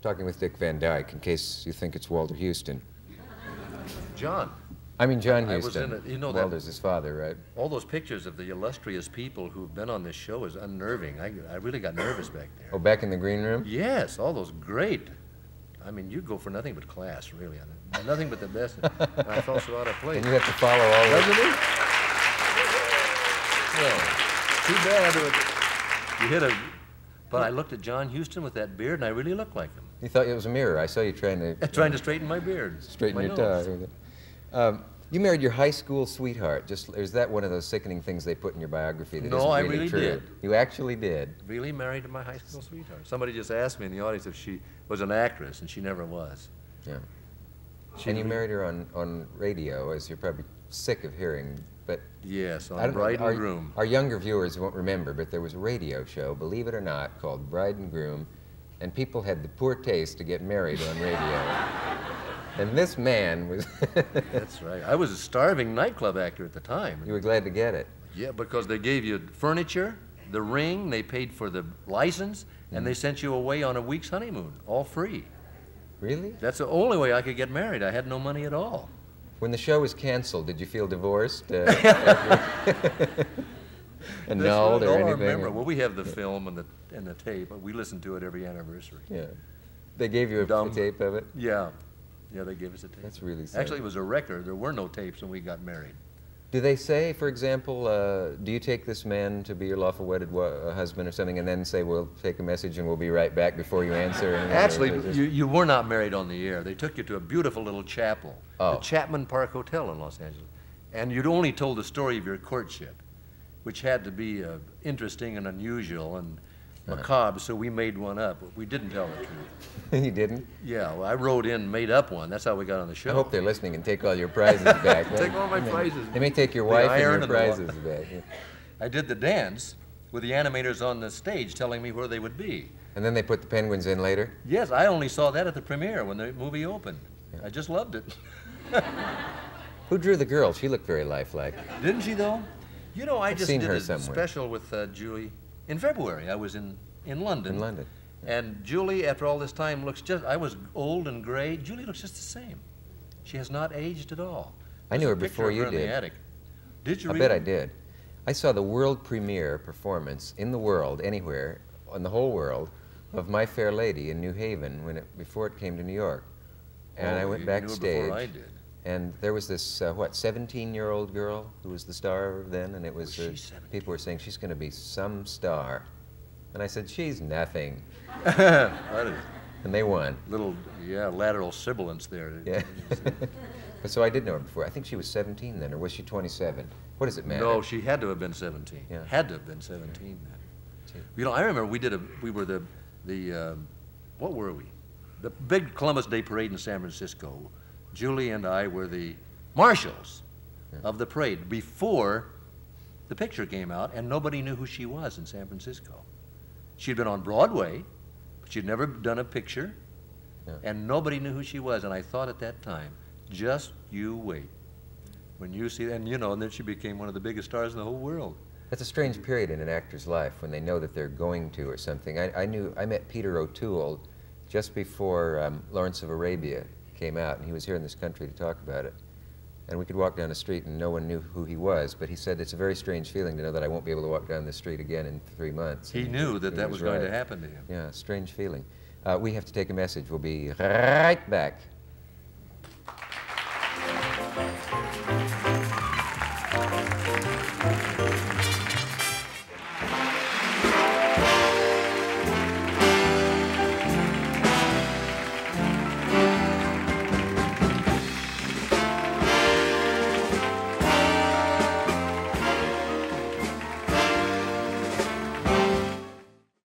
Talking with Dick Van Dyke, in case you think it's Walter Houston. John. I mean John I Houston. was in it. You know Walter's his father, right? all those pictures of the illustrious people who've been on this show is unnerving. I really got nervous back there. Oh, back in the green room? Yes, all those great. I mean, you go for nothing but class, really. Nothing but the best. And I felt so out of place. And you have to follow all Doesn't the... he? Well, too bad. You hit a... But I looked at John Houston with that beard, and I really looked like him. You thought it was a mirror. I saw you trying to... Trying to straighten my beard. Straighten my your nose. tie. You married your high school sweetheart. Is that one of those sickening things they put in your biography that No, isn't I really really true? did. You actually did? Really married to my high school sweetheart. Somebody just asked me in the audience if she was an actress, and she never was. Yeah. And you married her on radio, as you're probably sick of hearing, but... Yes, on Bride and Groom. Our younger viewers won't remember, but there was a radio show, believe it or not, called Bride and Groom, and people had the poor taste to get married on radio. And this man was... That's right. I was a starving nightclub actor at the time. You were glad to get it. Yeah, because they gave you furniture, the ring, they paid for the license, and they sent you away on a week's honeymoon, all free. Really? That's the only way I could get married. I had no money at all. When the show was canceled, did you feel divorced? Annulled or anything? I remember. Well, we have the film and the tape. We listen to it every anniversary. Yeah. They gave you a tape of it? Yeah. Yeah, they gave us a tape. That's really sad. Actually, it was a record. There were no tapes when we got married. Do they say, for example, do you take this man to be your lawful wedded husband or something, and then say, we'll take a message and we'll be right back before you answer? Actually, you were not married on the air. They took you to a beautiful little chapel, the Chapman Park Hotel in Los Angeles. And you'd only told the story of your courtship, which had to be interesting and unusual and macabre, so we made one up. But we didn't tell the truth. You didn't? Yeah, well, I wrote in, made up one. That's how we got on the show. I hope they're listening and take all your prizes back. Take all my prizes. They may take your wife and your prizes back. Yeah. I did the dance with the animators on the stage telling me where they would be. And then they put the penguins in later? Yes, I only saw that at the premiere when the movie opened. Yeah. I just loved it. Who drew the girl? She looked very lifelike. Didn't she, though? You know, I just did a somewhere. special with Julie in February. I was in London. In London. And Julie, after all this time, looks just, I was old and gray. Julie looks just the same. She has not aged at all. I knew her before you did. In the attic. Did you I bet I did. I saw the world premiere performance in the world, anywhere, in the whole world, of My Fair Lady in New Haven before it came to New York. And I went backstage. Before I did. And there was this, 17-year-old girl who was the star then, and it was, people were saying, she's going to be some star. And I said, she's nothing. And they won. Little, lateral sibilance there. Yeah. But so I did know her before. I think she was 17 then, or was she 27? What does it matter? No, she had to have been 17. Yeah. Had to have been 17 then. You know, I remember we were what were we? The big Columbus Day parade in San Francisco. Julie and I were the marshals of the parade before the picture came out, and nobody knew who she was in San Francisco. She'd been on Broadway, but she'd never done a picture, and nobody knew who she was. And I thought at that time, just you wait. When you see, and then she became one of the biggest stars in the whole world. That's a strange period in an actor's life when they know that they're going to or something. I met Peter O'Toole just before Lawrence of Arabia came out, and he was here in this country to talk about it. And we could walk down the street and no one knew who he was, but he said it's a very strange feeling to know that I won't be able to walk down the street again in 3 months. He knew that was going to happen to him. Yeah, strange feeling. We have to take a message. We'll be right back.